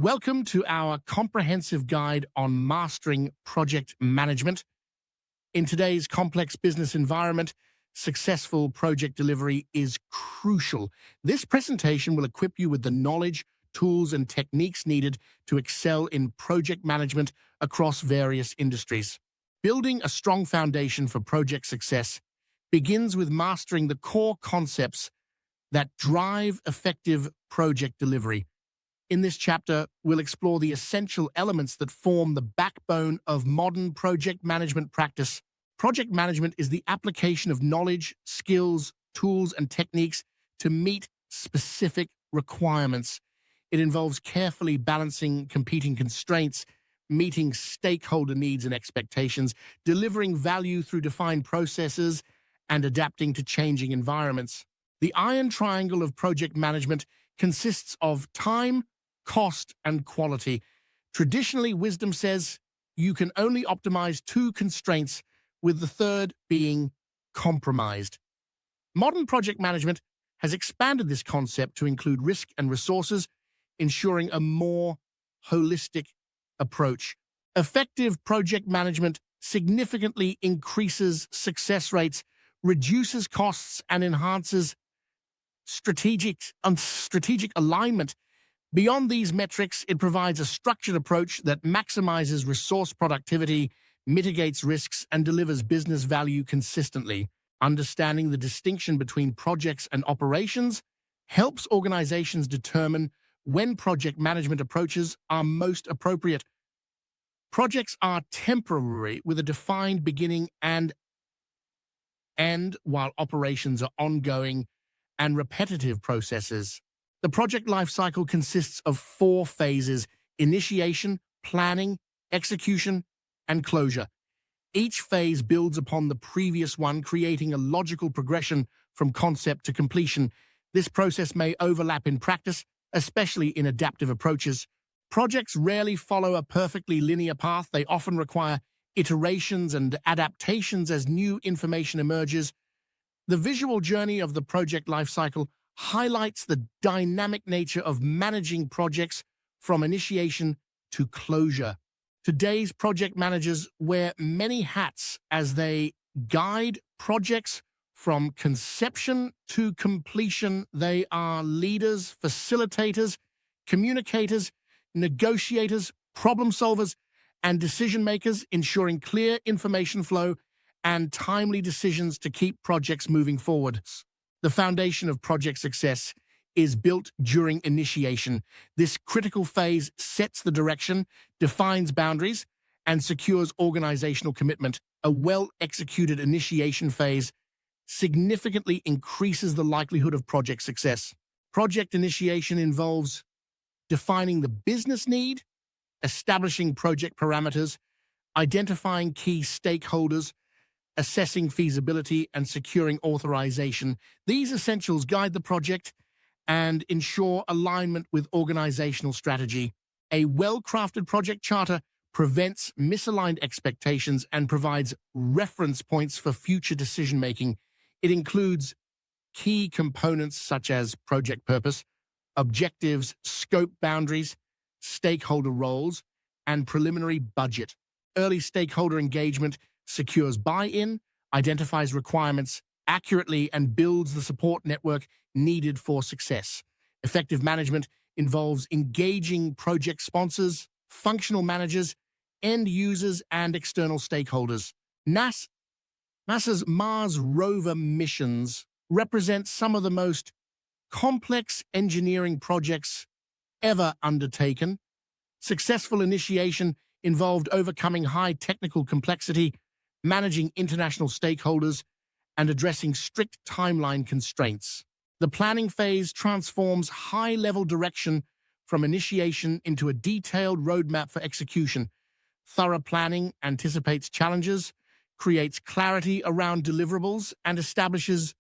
Welcome to our comprehensive guide on mastering project management. In today's complex business environment, successful project delivery is crucial. This presentation will equip you with the knowledge, tools, and techniques needed to excel in project management across various industries. Building a strong foundation for project success begins with mastering the core concepts that drive effective project delivery. In this chapter, we'll explore the essential elements that form the backbone of modern project management practice. Project management is the application of knowledge, skills, tools, and techniques to meet specific requirements. It involves carefully balancing competing constraints, meeting stakeholder needs and expectations, delivering value through defined processes, and adapting to changing environments. The iron triangle of project management consists of time, cost, and quality. Traditionally, wisdom says you can only optimize two constraints, with the third being compromised. Modern project management has expanded this concept to include risk and resources, ensuring a more holistic approach. Effective project management significantly increases success rates, reduces costs, and enhances strategic alignment. Beyond these metrics, it provides a structured approach that maximizes resource productivity, mitigates risks, and delivers business value consistently. Understanding the distinction between projects and operations helps organizations determine when project management approaches are most appropriate. Projects are temporary with a defined beginning and end, while operations are ongoing and repetitive processes. The project lifecycle consists of 4 phases: initiation, planning, execution, and closure. Each phase builds upon the previous one, creating a logical progression from concept to completion. This process may overlap in practice, especially in adaptive approaches. Projects rarely follow a perfectly linear path. They often require iterations and adaptations as new information emerges. The visual journey of the project lifecycle highlights the dynamic nature of managing projects from initiation to closure. Today's project managers wear many hats as they guide projects from conception to completion. They are leaders, facilitators, communicators, negotiators, problem solvers, and decision makers, ensuring clear information flow and timely decisions to keep projects moving forward. The foundation of project success is built during initiation. This critical phase sets the direction, defines boundaries, and secures organizational commitment. A well-executed initiation phase significantly increases the likelihood of project success. Project initiation involves defining the business need, establishing project parameters, identifying key stakeholders, assessing feasibility, and securing authorization. These essentials guide the project and ensure alignment with organizational strategy. A well-crafted project charter prevents misaligned expectations and provides reference points for future decision-making. It includes key components such as project purpose, objectives, scope boundaries, stakeholder roles, and preliminary budget. Early stakeholder engagement secures buy-in, identifies requirements accurately, and builds the support network needed for success. Effective management involves engaging project sponsors, functional managers, end users, and external stakeholders. NASA's Mars rover missions represent some of the most complex engineering projects ever undertaken. Successful initiation involved overcoming high technical complexity, managing international stakeholders, and addressing strict timeline constraints. The planning phase transforms high-level direction from initiation into a detailed roadmap for execution. Thorough planning anticipates challenges, creates clarity around deliverables, and establishes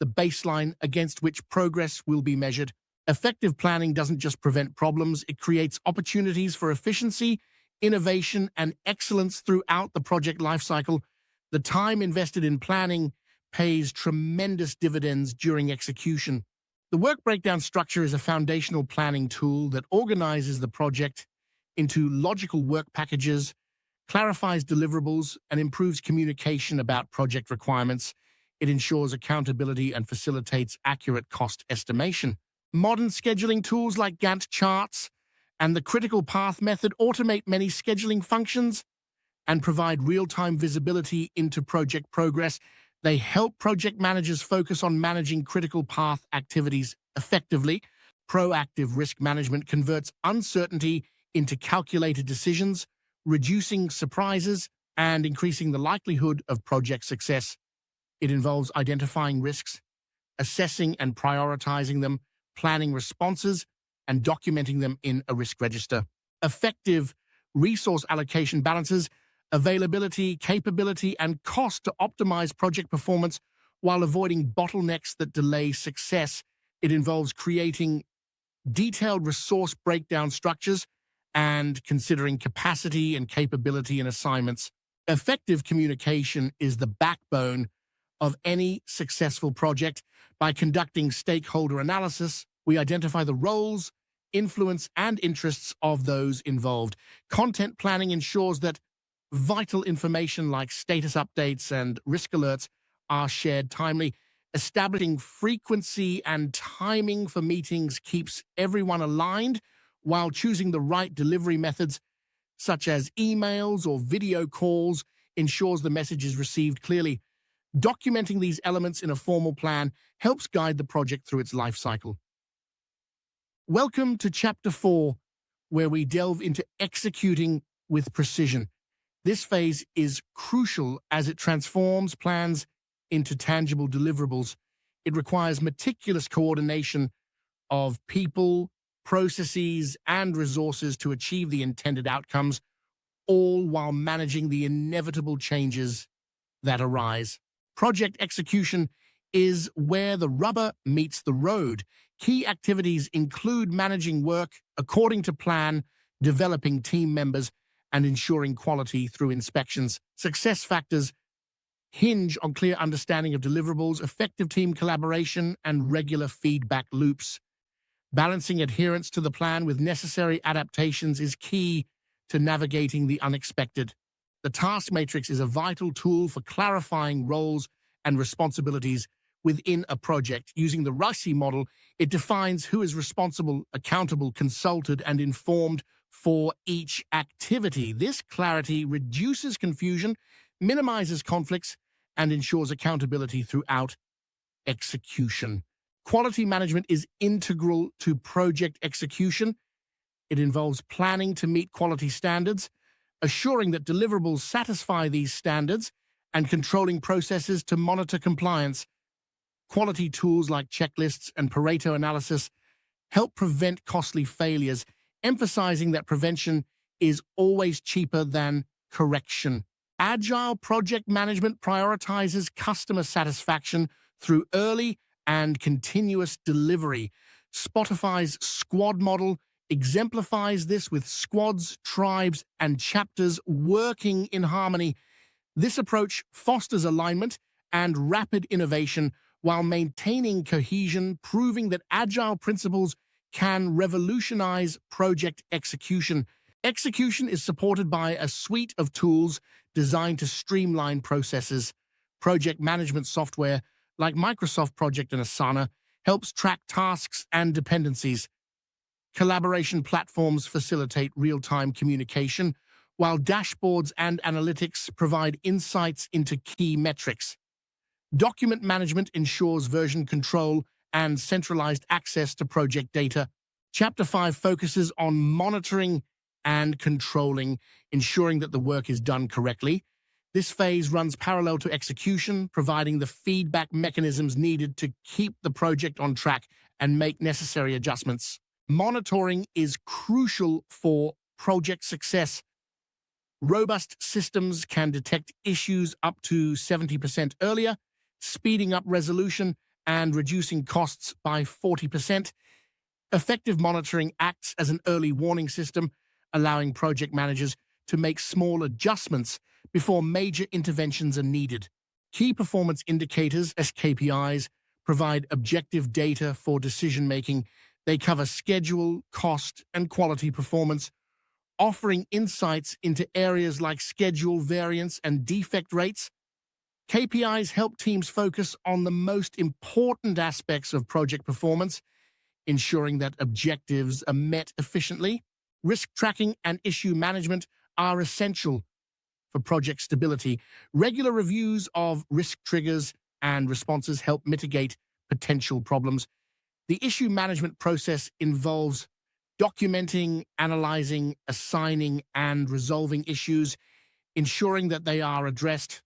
the baseline against which progress will be measured. Effective planning doesn't just prevent problems, it creates opportunities for efficiency, innovation, and excellence throughout the project lifecycle. The time invested in planning pays tremendous dividends during execution. The work breakdown structure is a foundational planning tool that organizes the project into logical work packages, clarifies deliverables, and improves communication about project requirements. It ensures accountability and facilitates accurate cost estimation. Modern scheduling tools like Gantt charts and the critical path method automate many scheduling functions and provide real-time visibility into project progress. They help project managers focus on managing critical path activities effectively. Proactive risk management converts uncertainty into calculated decisions, reducing surprises and increasing the likelihood of project success. It involves identifying risks, assessing and prioritizing them, planning responses, and documenting them in a risk register. Effective resource allocation balances availability, capability, and cost to optimize project performance while avoiding bottlenecks that delay success. It involves creating detailed resource breakdown structures and considering capacity and capability in assignments. Effective communication is the backbone of any successful project. By conducting stakeholder analysis, we identify the roles, influence, and interests of those involved. Content planning ensures that vital information like status updates and risk alerts are shared timely. Establishing frequency and timing for meetings keeps everyone aligned, while choosing the right delivery methods, such as emails or video calls, ensures the message is received clearly. Documenting these elements in a formal plan helps guide the project through its life cycle. Welcome to Chapter 4, where we delve into executing with precision. This phase is crucial as it transforms plans into tangible deliverables. It requires meticulous coordination of people, processes, and resources to achieve the intended outcomes, all while managing the inevitable changes that arise. Project execution is where the rubber meets the road. Key activities include managing work according to plan, developing team members, and ensuring quality through inspections. Success factors hinge on clear understanding of deliverables, effective team collaboration, and regular feedback loops. Balancing adherence to the plan with necessary adaptations is key to navigating the unexpected. The task matrix is a vital tool for clarifying roles and responsibilities within a project. Using the RICE model, it defines who is responsible, accountable, consulted, and informed for each activity. This clarity reduces confusion, minimizes conflicts, and ensures accountability throughout execution. Quality management is integral to project execution. It involves planning to meet quality standards, assuring that deliverables satisfy these standards, and controlling processes to monitor compliance. Quality tools like checklists and Pareto analysis help prevent costly failures, emphasizing that prevention is always cheaper than correction. Agile project management prioritizes customer satisfaction through early and continuous delivery. Spotify's squad model exemplifies this, with squads, tribes, and chapters working in harmony. This approach fosters alignment and rapid innovation while maintaining cohesion, proving that agile principles can revolutionize project execution. Execution is supported by a suite of tools designed to streamline processes. Project management software like Microsoft Project and Asana helps track tasks and dependencies. Collaboration platforms facilitate real-time communication, while dashboards and analytics provide insights into key metrics. Document management ensures version control and centralized access to project data. Chapter 5 focuses on monitoring and controlling, ensuring that the work is done correctly. This phase runs parallel to execution, providing the feedback mechanisms needed to keep the project on track and make necessary adjustments. Monitoring is crucial for project success. Robust systems can detect issues up to 70% earlier, speeding up resolution and reducing costs by 40%. Effective monitoring acts as an early warning system, allowing project managers to make small adjustments before major interventions are needed. Key performance indicators, as KPIs, provide objective data for decision-making. They cover schedule, cost, and quality performance, offering insights into areas like schedule variance and defect rates. KPIs help teams focus on the most important aspects of project performance, ensuring that objectives are met efficiently. Risk tracking and issue management are essential for project stability. Regular reviews of risk triggers and responses help mitigate potential problems. The issue management process involves documenting, analyzing, assigning, and resolving issues, ensuring that they are addressed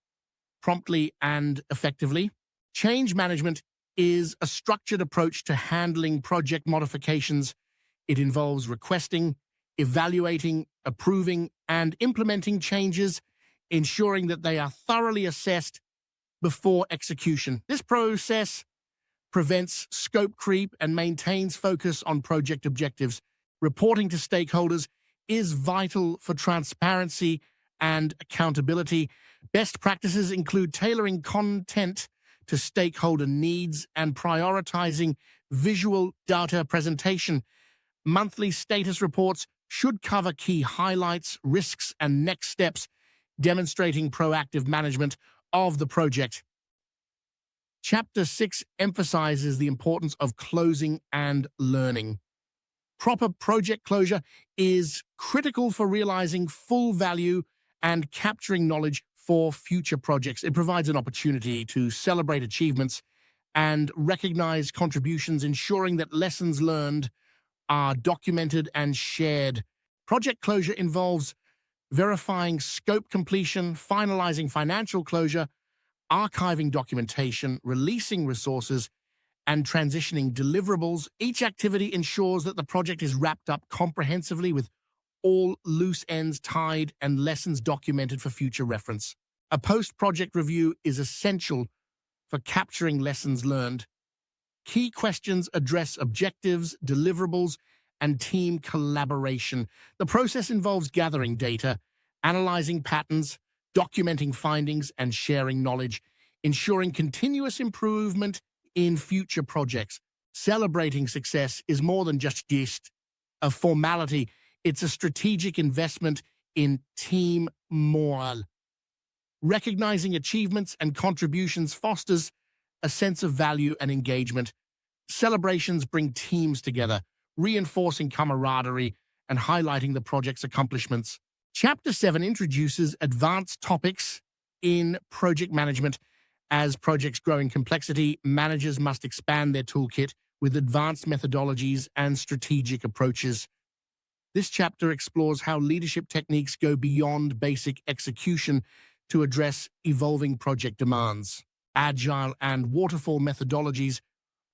promptly and effectively. Change management is a structured approach to handling project modifications. It involves requesting, evaluating, approving, and implementing changes, ensuring that they are thoroughly assessed before execution. This process prevents scope creep and maintains focus on project objectives. Reporting to stakeholders is vital for transparency and accountability. Best practices include tailoring content to stakeholder needs and prioritizing visual data presentation. Monthly status reports should cover key highlights, risks, and next steps, demonstrating proactive management of the project. Chapter 6 emphasizes the importance of closing and learning. Proper project closure is critical for realizing full value and capturing knowledge for future projects. It provides an opportunity to celebrate achievements and recognize contributions, ensuring that lessons learned are documented and shared. Project closure involves verifying scope completion, finalizing financial closure, archiving documentation, releasing resources, and transitioning deliverables. Each activity ensures that the project is wrapped up comprehensively with all loose ends tied and lessons documented for future reference. A post-project review is essential for capturing lessons learned. Key questions address objectives, deliverables, and team collaboration. The process involves gathering data, analyzing patterns, documenting findings, and sharing knowledge, ensuring continuous improvement in future projects. Celebrating success is more than just a formality. It's a strategic investment in team morale. Recognizing achievements and contributions fosters a sense of value and engagement. Celebrations bring teams together, reinforcing camaraderie and highlighting the project's accomplishments. Chapter 7 introduces advanced topics in project management. As projects grow in complexity, managers must expand their toolkit with advanced methodologies and strategic approaches. This chapter explores how leadership techniques go beyond basic execution to address evolving project demands. Agile and waterfall methodologies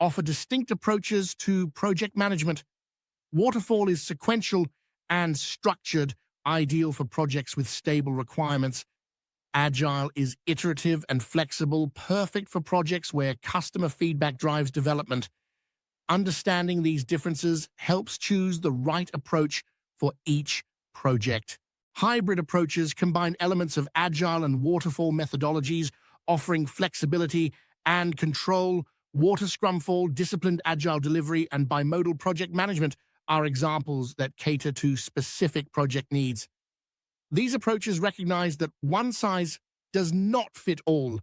offer distinct approaches to project management. Waterfall is sequential and structured, ideal for projects with stable requirements. Agile is iterative and flexible, perfect for projects where customer feedback drives development. Understanding these differences helps choose the right approach for each project. Hybrid approaches combine elements of agile and waterfall methodologies, offering flexibility and control. Water Scrumfall, disciplined agile delivery, and bimodal project management are examples that cater to specific project needs. These approaches recognize that one size does not fit all,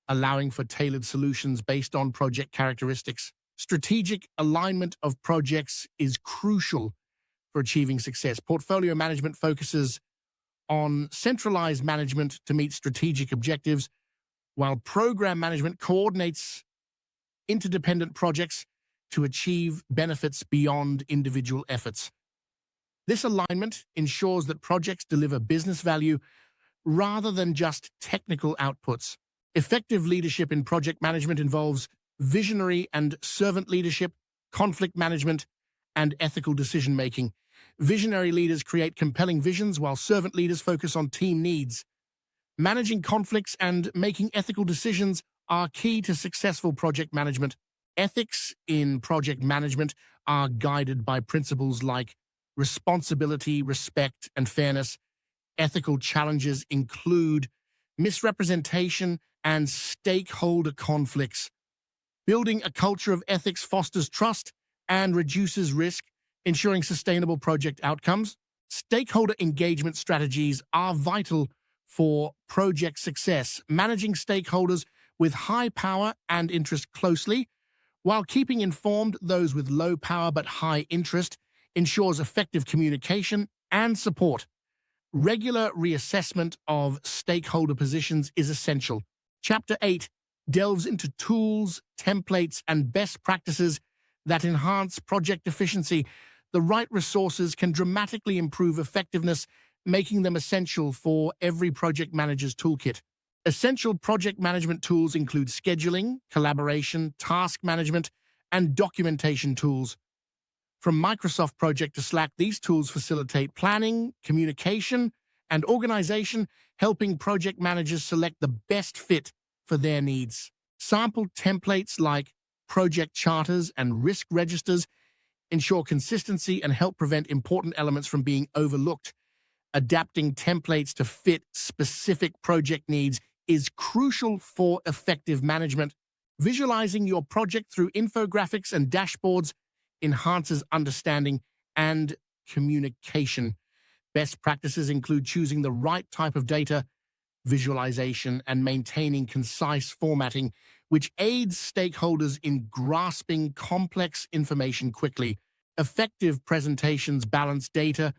allowing for tailored solutions based on project characteristics. Strategic alignment of projects is crucial for achieving success. Portfolio management focuses on centralized management to meet strategic objectives, while program management coordinates interdependent projects to achieve benefits beyond individual efforts. This alignment ensures that projects deliver business value rather than just technical outputs. Effective leadership in project management involves visionary and servant leadership, conflict management, and ethical decision-making. Visionary leaders create compelling visions, while servant leaders focus on team needs. Managing conflicts and making ethical decisions are key to successful project management. Ethics in project management are guided by principles like responsibility, respect, and fairness. Ethical challenges include misrepresentation and stakeholder conflicts. Building a culture of ethics fosters trust and reduces risk, ensuring sustainable project outcomes. Stakeholder engagement strategies are vital for project success, managing stakeholders with high power and interest closely, while keeping informed those with low power but high interest ensures effective communication and support. Regular reassessment of stakeholder positions is essential. Chapter 8 delves into tools, templates, and best practices that enhance project efficiency. The right resources can dramatically improve effectiveness, making them essential for every project manager's toolkit. Essential project management tools include scheduling, collaboration, task management, and documentation tools. From Microsoft Project to Slack, these tools facilitate planning, communication, and organization, helping project managers select the best fit for their needs. Sample templates like project charters and risk registers ensure consistency and help prevent important elements from being overlooked. Adapting templates to fit specific project needs is crucial for effective management. Visualizing your project through infographics and dashboards enhances understanding and communication. Best practices include choosing the right type of data, visualization, and maintaining concise formatting, which aids stakeholders in grasping complex information quickly. Effective presentations balance data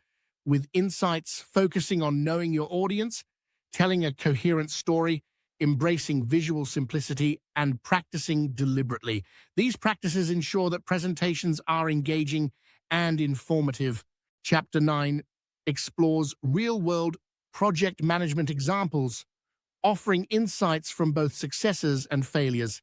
with insights, focusing on knowing your audience, telling a coherent story, embracing visual simplicity, and practicing deliberately. These practices ensure that presentations are engaging and informative. Chapter 9 explores real-world project management examples, offering insights from both successes and failures.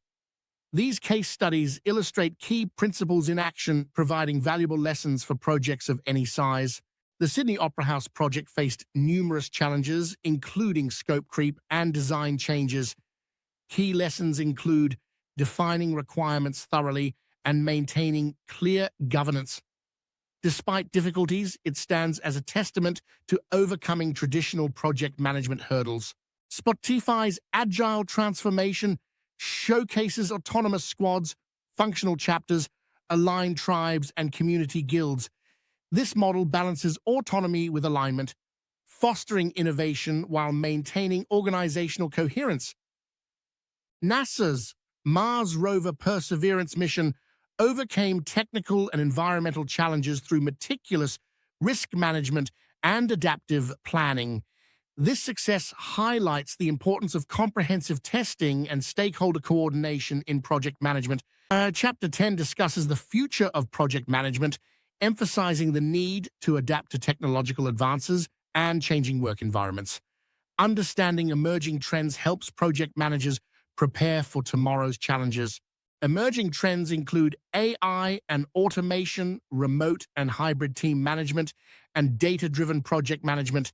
These case studies illustrate key principles in action, providing valuable lessons for projects of any size. The Sydney Opera House project faced numerous challenges, including scope creep and design changes. Key lessons include defining requirements thoroughly and maintaining clear governance. Despite difficulties, it stands as a testament to overcoming traditional project management hurdles. Spotify's agile transformation showcases autonomous squads, functional chapters, aligned tribes, and community guilds. This model balances autonomy with alignment, fostering innovation while maintaining organizational coherence. NASA's Mars rover Perseverance mission overcame technical and environmental challenges through meticulous risk management and adaptive planning. This success highlights the importance of comprehensive testing and stakeholder coordination in project management. Chapter 10 discusses the future of project management, emphasizing the need to adapt to technological advances and changing work environments. Understanding emerging trends helps project managers prepare for tomorrow's challenges. Emerging trends include AI and automation, remote and hybrid team management, and data-driven project management.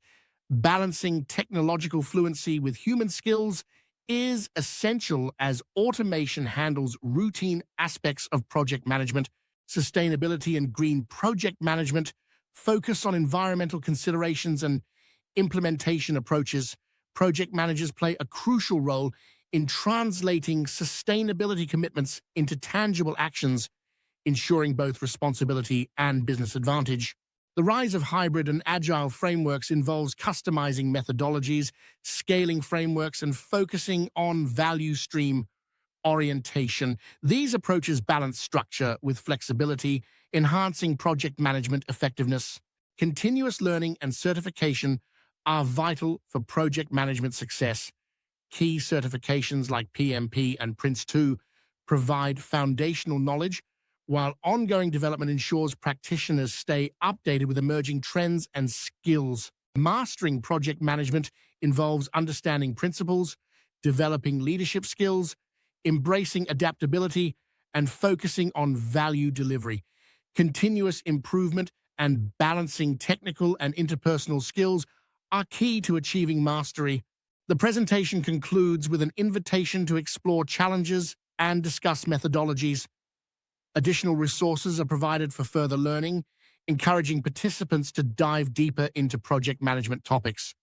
Balancing technological fluency with human skills is essential as automation handles routine aspects of project management. Sustainability and green project management focus on environmental considerations and implementation approaches. Project managers play a crucial role in translating sustainability commitments into tangible actions, ensuring both responsibility and business advantage. The rise of hybrid and agile frameworks involves customizing methodologies, scaling frameworks, and focusing on value stream orientation. These approaches balance structure with flexibility, enhancing project management effectiveness. Continuous learning and certification are vital for project management success. Key certifications like PMP and Prince2 provide foundational knowledge, while ongoing development ensures practitioners stay updated with emerging trends and skills. Mastering project management involves understanding principles, developing leadership skills, embracing adaptability, and focusing on value delivery. Continuous improvement and balancing technical and interpersonal skills are key to achieving mastery. The presentation concludes with an invitation to explore challenges and discuss methodologies. Additional resources are provided for further learning, encouraging participants to dive deeper into project management topics.